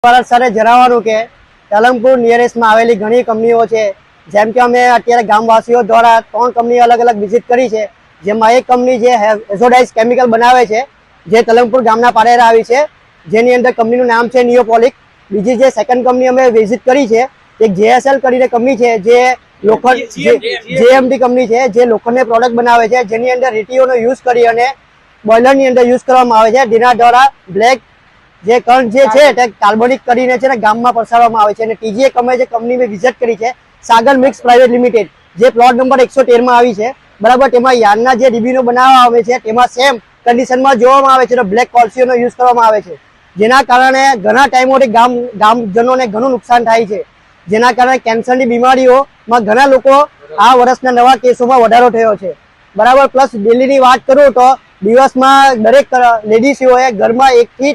ભારત સાથે જણાવવાનું કે પાલનપુર નિયરેસ્ટમાં આવેલી ઘણી કંપનીઓ છે, જેમ કે અમે અત્યારે ગામવાસીઓ દ્વારા 3 કંપની અલગ અલગ વિઝિટ કરી છે, જેમાં એક કંપની જે એઝોડાઇઝ કેમિકલ બનાવે છે જે પાલનપુર ગામના પાડેરા આવી છે, જેની અંદર કંપનીનું નામ છે નિયોપોલિક। બીજી જે સેકન્ડ કંપની અમે વિઝિટ કરી છે એક જેએસએલ કરીને કંપની છે, જે લોખંડ જેએમડી કંપની છે, જે લોખંડની પ્રોડક્ટ બનાવે છે, જેની અંદર રીટીઓનો યુઝ કરી અને બોઇલરની અંદર યુઝ કરવામાં આવે છે, જેના દ્વારા બ્લેક જે કણ જે છે તે કાર્બનિક કરીને છે ને ગામમાં પ્રસારવામાં આવે છે। અને ત્રીજી એક અમે જે કંપની મેં વિઝિટ કરી છે સાગર મિક્સ પ્રાઇવેટ લિમિટેડ, જે પ્લોટ નંબર 113 માં આવી છે, બરાબર। તેમાં યાર્ડના જે રિબીનો બનાવવામાં આવે છે તેમાં સેમ કન્ડિશનમાં જોવામાં આવે છે તો બ્લેક કોલ્સીઓનો યુઝ કરવામાં આવે છે, જેના કારણે ઘણા ટાઈમોથી ગામજનોને ઘણું નુકસાન થાય છે, જેના કારણે કેન્સરની બીમારીઓમાં ઘણા લોકો આ વર્ષના નવા કેસોમાં વધારો થયો છે, બરાબર। પ્લસ દિલ્હીની વાત કરું તો દિવસમાં દરેક લેડીઝોએ ઘરમાં 1 થી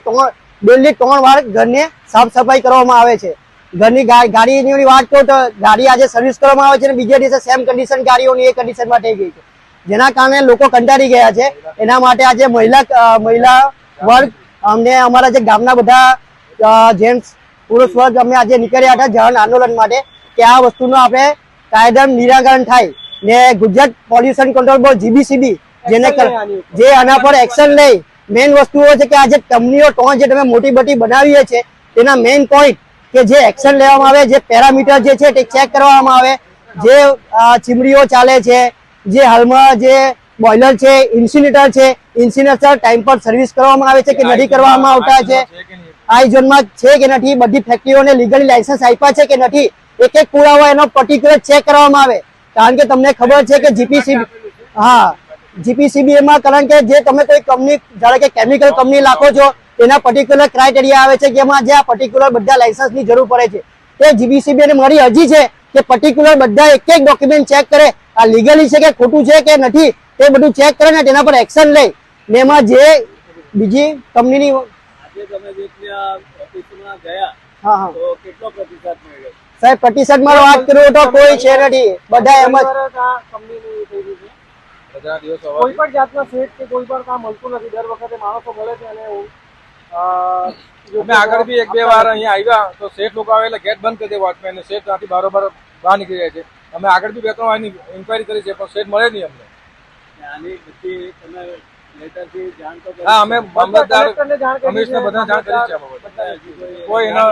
3 વાર ઘરને સાફ સફાઈ કરવામાં આવે છે। ઘરની ગાડીની વાત કરું તો ગાડી આજે સર્વિસ કરવામાં આવે છે અને બીજા દિવસે સેમ કન્ડિશન ગાડીઓની એ કન્ડિશનમાં થઈ ગઈ છે, જેના કારણે લોકો કંટાળી ગયા છે। એના માટે આજે મહિલા વર્ગ અમને અમારા જે ગામના બધા જેન્ટ્સ પુરુષ વર્ગ અમે આજે નીકળ્યા હતા જન આંદોલન માટે કે આ વસ્તુનું આપણે કાયદા નિરાકરણ થાય ને ગુજરાત પોલ્યુશન કંટ્રોલ બોર્ડ જીબીસીબી જે આના પર એક્શન લે। મેઇન વસ્તુઓ છે કે આ જે કંપનીઓ 3 જે તમે મોટી બટી બનાવીએ છે તેના મેઇન પોઈન્ટ કે જે એક્શન લેવામાં આવે, જે પેરામીટર જે છે તે ચેક કરવામાં આવે, જે ચીમડીઓ ચાલે છે, જે હાલમાં જે બોઇલર છે, ઇન્સિનેટર છે, ઇન્સિનેટર ટાઈમ પર સર્વિસ કરવામાં આવે છે કે નથી કરવામાં આવતા છે, આઈ ઝોનમાં છે કે નથી, બધી ફેક્ટરીઓને લીગલી લાયસન્સ આપ્યા છે કે નથી, એક એક પુરાવા એનો પર્ટિક્યુલર ચેક કરવામાં આવે। કારણ કે તમને ખબર છે કે જીપીસીબી એમાં કારણ કે જે તમે કોઈ કંપની ધારો કે કેમિકલ કંપની લાખો છો એના પર્ટિક્યુલર ક્રાઇટેરિયા આવે છે કે એમાં જે આ પર્ટિક્યુલર બધા લાયસન્સની જરૂર પડે છે, તે જીપીસીબી ને મારી અરજી છે કે પર્ટિક્યુલર બધા એક એક ડોક્યુમેન્ટ ચેક કરે, આ લીગલી છે કે ખોટું છે કે નથી તે બધું ચેક કરે ને તેના પર એક્શન લે। ને એમાં જે બીજી કંપનીની સાહેબ પ્રતિસાદમાં વાત કરું તો કોઈ છે નથી, બધા એમ જ કોઈ પણ જાતના સેટ કે કોઈ પણ કામ મળતું નથી, દર વખતે માણસો મળે છે અને અમે આગળ બી 1-2 વાર અહીંયા આવ્યા તો સેટ લોકો આવે એટલે ગેટ બંધ કરી દે વોચમેન, સેટ ત્યાંથી બરોબર બહાર નીકળી જાય છે। અમે આગળ બી 2-3 વાર ઇન્ક્વાયરી કરી છે પણ સેટ મળે નહીં અમને। આની બધી તમે લેટરથી જાણ તો હા, અમે મામલતદાર કમિશનર બધા જાણ કરી છે, કોઈ એનો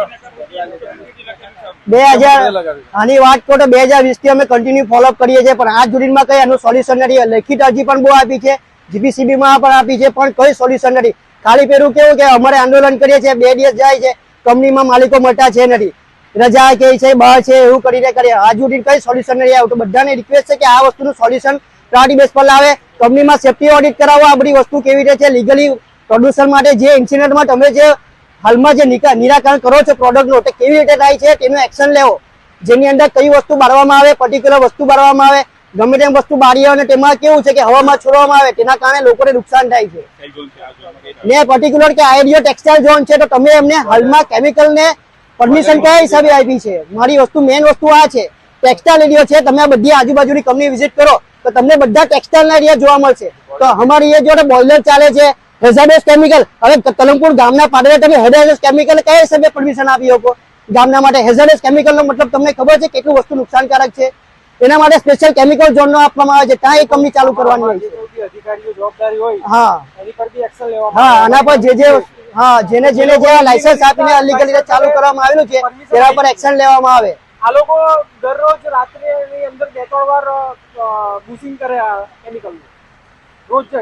2000 આની વાત કરો તો 2020 થી અમે કન્ટિન્યુ ફોલોઅપ કરીએ છીએ, પણ આજ સુધીમાં કઈ આનું સોલ્યુશન નથી। લેખિત અરજી પણ બહુ આપી છે, જીપીસીબી માં પણ આપી છે, પણ કોઈ સોલ્યુશન નથી। ખાલી પેલું કેવું કે અમારે આંદોલન કરીએ છીએ, 2 દિવસ જાય છે, કંપનીમાં માલિકો મળતા છે નથી, રજા કે છે બહાર છે એવું કરીને કરીએ, આજ સુધી કઈ સોલ્યુશન નથી આવ્યું। તો બધાને રિક્વેસ્ટ છે કે આ વસ્તુનું સોલ્યુશન પ્રાયોરિટી બેઝ પર લાવે, કંપનીમાં સેફ્ટી ઓડિટ કરાવો, આ બધી વસ્તુ કેવી રીતે છે લીગલી પ્રદૂષણ માટે જે ઇન્સિડન્ટમાં તમે જે હાલમાં જે નિરાકરણ કરો છો પ્રોડક્ટનું તે કેવી રીતે થાય છે તેનું એક્શન લેવો, જેની અંદર કઈ વસ્તુ બાળવામાં આવે, પર્ટિક્યુલર વસ્તુ બાળવામાં આવે, ગમે તેમ વસ્તુ બાળી અને તેમાં કેવું છે કે હવામાં છોડવામાં આવે, તેના કારણે લોકોને નુકસાન થાય છે। ને પર્ટિક્યુલર કે આઈડિયો ટેક્સટાઇલ ઝોન છે તો તમે એમને હાલમાં કેમિકલને પરમિશન કયા હિસાબે આપી છે? મારી વસ્તુ મેઇન વસ્તુ આ છે, ટેક્સટાઇલ એરિયો છે, તમે આ બધી આજુબાજુની કંપની વિઝિટ કરો તો તમને બધા ટેક્સટાઇલના એરિયા જોવા મળશે। તો અમારી એ જોડે બોઇલર ચાલે છે, હેઝાર્ડસ કેમિકલ, હવે પાલનપુર ગામના પાડે તમે હેઝાર્ડસ કેમિકલ કયા હિસાબે પરમિશન આપી શકો ગામના માટે? હેઝાર્ડસ કેમિકલનો મતલબ તમને ખબર છે કેટલું વસ્તુ નુકસાનકારક છે? એના માટે સ્પેશિયલ કેમિકલ ઝોનનો આપવામાં આવે છે, ત્યાં એ કંપની ચાલુ કરવાની હોય છે। અધિકારીઓ જવાબદારી હોય હા એની પર બી એક્શન લેવામાં હા, આના પર જેને જે લાયસન્સ આપીને અનલીગલ રીતે ચાલુ કરવામાં આવેલું છે તેના પર એક્શન લેવામાં આવે। આ લોકો દરરોજ રાત્રે એની અંદર 2-3 વાર બુશિંગ કરે આ કેમિકલનું રોજ જ